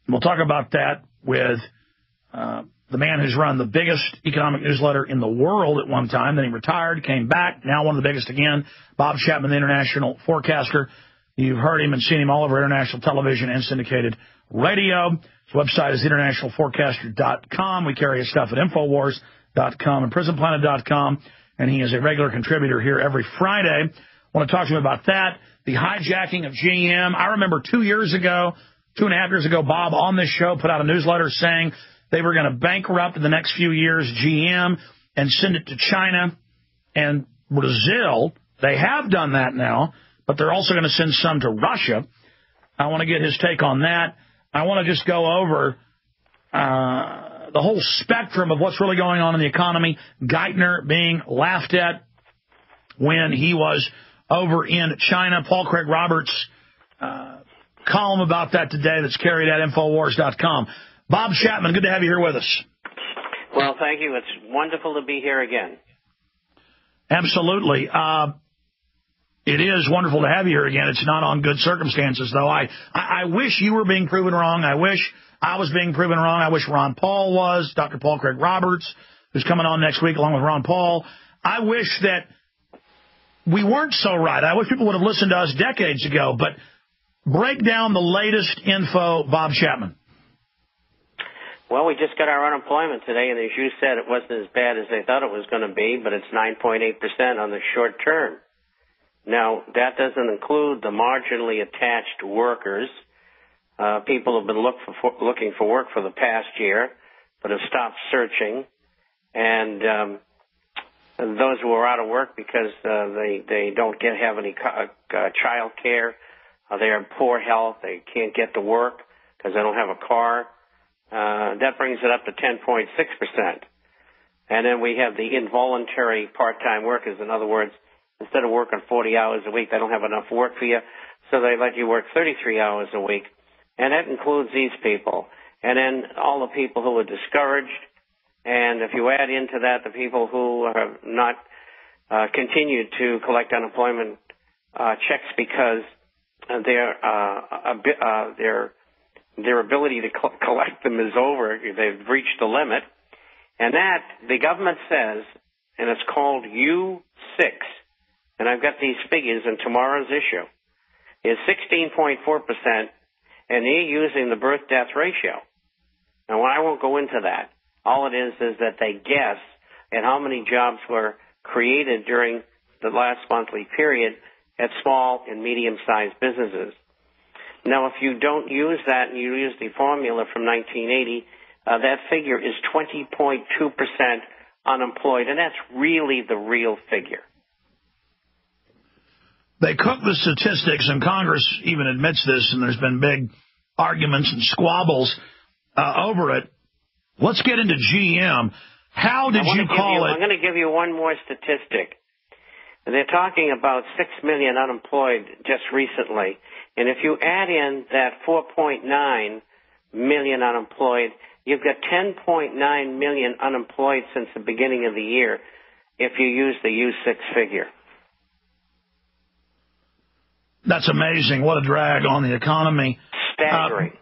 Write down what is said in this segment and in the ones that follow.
We'll talk about that with the man who's run the biggest economic newsletter in the world at one time. Then he retired, came back, now one of the biggest again, Bob Chapman, the international forecaster. You've heard him and seen him all over international television and syndicated radio. His website is internationalforecaster.com. We carry his stuff at Infowars.com and PrisonPlanet.com, and he is a regular contributor here every Friday. I want to talk to him about that, the hijacking of GM. I remember 2.5 years ago, Bob on this show put out a newsletter saying they were going to bankrupt in the next few years GM and send it to China and Brazil. They have done that now, but they're also going to send some to Russia. I want to get his take on that. I want to just go over the whole spectrum of what's really going on in the economy. Geithner being laughed at when he was over in China. Paul Craig Roberts' column about that today that's carried at Infowars.com. Bob Chapman, good to have you here with us. Well, thank you. It's wonderful to be here again. Absolutely. It is wonderful to have you here again. It's not on good circumstances, though. I wish you were being proven wrong. I wish I was being proven wrong. I wish Ron Paul was, Dr. Paul Craig Roberts, who's coming on next week along with Ron Paul. I wish that we weren't so right. I wish people would have listened to us decades ago. But break down the latest info, Bob Chapman. Well, we just got our unemployment today, and as you said, it wasn't as bad as they thought it was going to be, but it's 9.8% on the short term. Now, that doesn't include the marginally attached workers. People have been looking for work for the past year, but have stopped searching. And those who are out of work because they don't have any child care, they are in poor health, they can't get to work because they don't have a car. That brings it up to 10.6%. And then we have the involuntary part-time workers. In other words, instead of working 40 hours a week, they don't have enough work for you, so they let you work 33 hours a week. And that includes these people. And then all the people who are discouraged. And if you add into that the people who have not continued to collect unemployment checks because their ability to collect them is over, they've reached the limit. And that, the government says, and it's called U6, and I've got these figures in tomorrow's issue, is 16.4%, and they're using the birth-death ratio. Now, I won't go into that. All it is that they guess at how many jobs were created during the last monthly period at small and medium-sized businesses. Now, if you don't use that and you use the formula from 1980, that figure is 20.2% unemployed, and that's really the real figure. They cook the statistics, and Congress even admits this, and there's been big arguments and squabbles over it. Let's get into GM. How did you call it? I'm going to give you one more statistic. They're talking about 6 million unemployed just recently. And if you add in that 4.9 million unemployed, you've got 10.9 million unemployed since the beginning of the year if you use the U6 figure. That's amazing. What a drag on the economy. Staggering.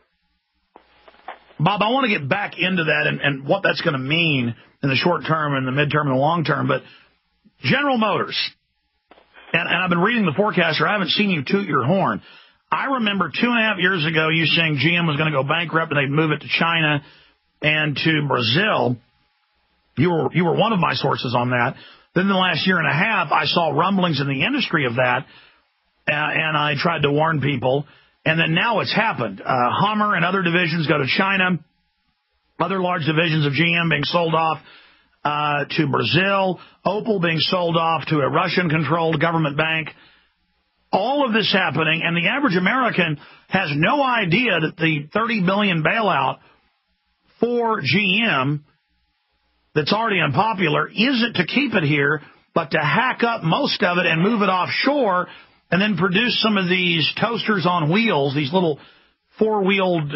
Bob, I want to get back into that and what that's going to mean in the short term and the midterm and the long term. But General Motors, and I've been reading the forecaster. I haven't seen you toot your horn. I remember 2.5 years ago you saying GM was going to go bankrupt and they'd move it to China and to Brazil. You were one of my sources on that. Then in the last year and a half, I saw rumblings in the industry of that, and I tried to warn people. And then now it's happened. Hummer and other divisions go to China. Other large divisions of GM being sold off to Brazil. Opel being sold off to a Russian-controlled government bank. All of this happening, and the average American has no idea that the $30 billion bailout for GM that's already unpopular isn't to keep it here, but to hack up most of it and move it offshore and then produce some of these toasters on wheels, these little four-wheeled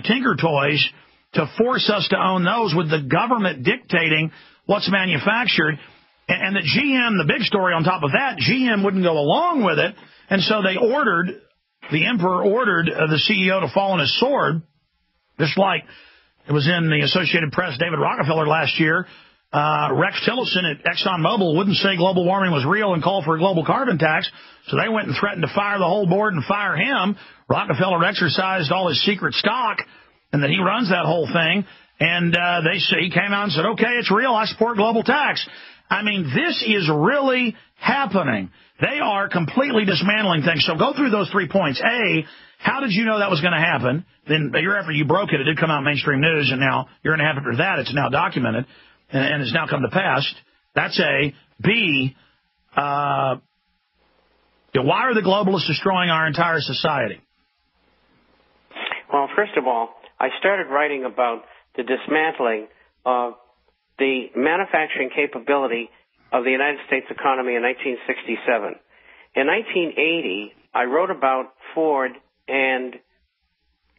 tinker toys, to force us to own those with the government dictating what's manufactured. And the GM, the big story on top of that, GM wouldn't go along with it, and so the emperor ordered the CEO to fall on his sword Just like it was in the Associated Press, David Rockefeller last year, Rex Tillerson at ExxonMobil wouldn't say global warming was real and called for a global carbon tax, so they went and threatened to fire the whole board and fire him. Rockefeller exercised all his secret stock, and then he runs that whole thing, and he came out and said, okay, it's real, I support global tax. I mean, this is really happening. They are completely dismantling things. So go through those 3 points. A, how did you know that was going to happen? Then a year after you broke it, it did come out in mainstream news, and now, a year and a half after that, it's now documented. And it's now come to pass. That's A. B, why are the globalists destroying our entire society? Well, first of all, I started writing about the dismantling of the manufacturing capability of the United States economy in 1967. In 1980, I wrote about Ford and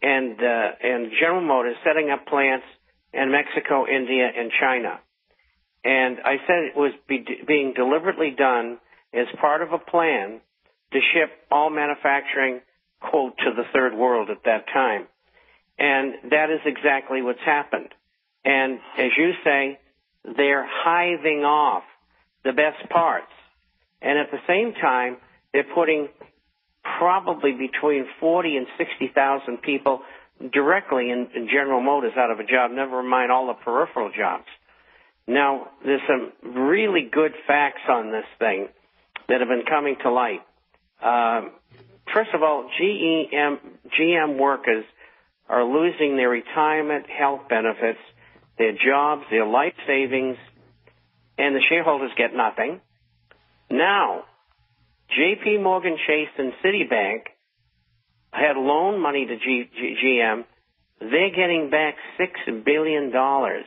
General Motors setting up plants in Mexico, India, and China. And I said it was being deliberately done as part of a plan to ship all manufacturing, quote, to the third world at that time. And that is exactly what's happened. And as you say, they're hiving off the best parts. And at the same time, they're putting probably between 40 and 60,000 people directly in General Motors out of a job, never mind all the peripheral jobs. Now, there's some really good facts on this thing that have been coming to light. First of all, GM workers are losing their retirement health benefits, their jobs, their life savings, and the shareholders get nothing. Now, J.P. Morgan Chase and Citibank had loaned money to GM. They're getting back $6 billion, 100%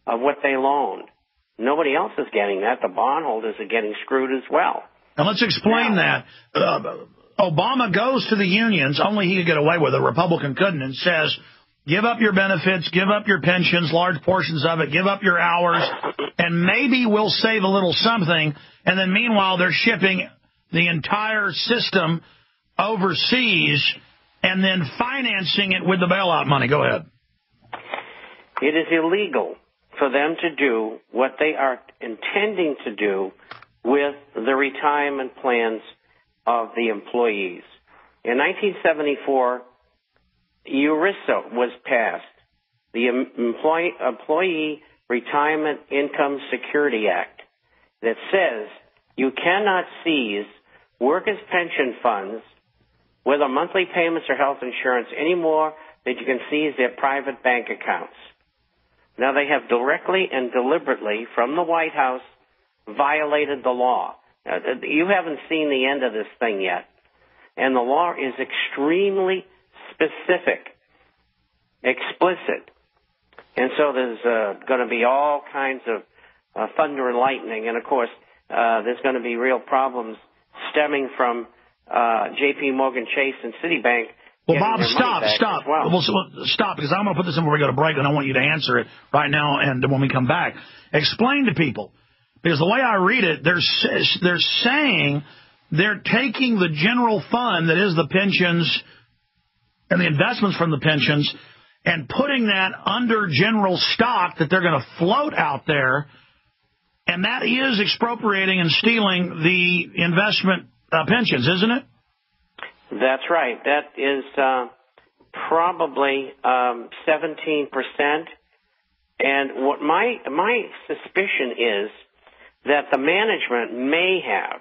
of what they loaned. Nobody else is getting that. The bondholders are getting screwed as well. And let's explain that. Obama goes to the unions, only he could get away with it, a Republican couldn't, and says, give up your benefits, give up your pensions, large portions of it, give up your hours, and maybe we'll save a little something. And then meanwhile, they're shipping the entire system overseas and then financing it with the bailout money. Go ahead. It is illegal for them to do what they are intending to do with the retirement plans of the employees. In 1974, ERISA was passed, the Employee Retirement Income Security Act, that says you cannot seize workers' pension funds, whether monthly payments or health insurance, any more than you can seize their private bank accounts. Now, they have directly and deliberately, from the White House, violated the law. Now, you haven't seen the end of this thing yet. And the law is extremely specific, explicit. And so there's going to be all kinds of thunder and lightning. And, of course, there's going to be real problems stemming from J.P. Morgan Chase and Citibank. Well, Bob, stop. Well, stop, because I'm going to put this in before we go to break, and I want you to answer it right now and when we come back. Explain to people, because the way I read it, they're saying they're taking the general fund that is the pensions and the investments from the pensions and putting that under general stock that they're going to float out there, and that is expropriating and stealing the investment pensions, isn't it? That's right. That is probably 17%. And what my suspicion is that the management may have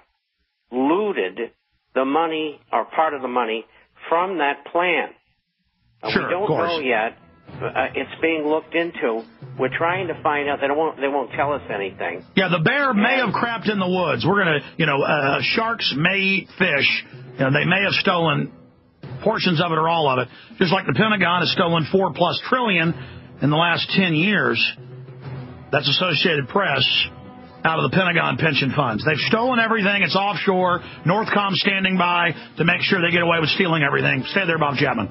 looted the money or part of the money from that plan. Sure, we don't know yet. It's being looked into. We're trying to find out. They won't tell us anything. Yeah, the bear may have crapped in the woods. We're going to, sharks may eat fish. They may have stolen portions of it or all of it, just like the Pentagon has stolen $4+ trillion in the last 10 years. That's Associated Press out of the Pentagon pension funds. They've stolen everything. It's offshore. Northcom standing by to make sure they get away with stealing everything. Stay there, Bob Chapman.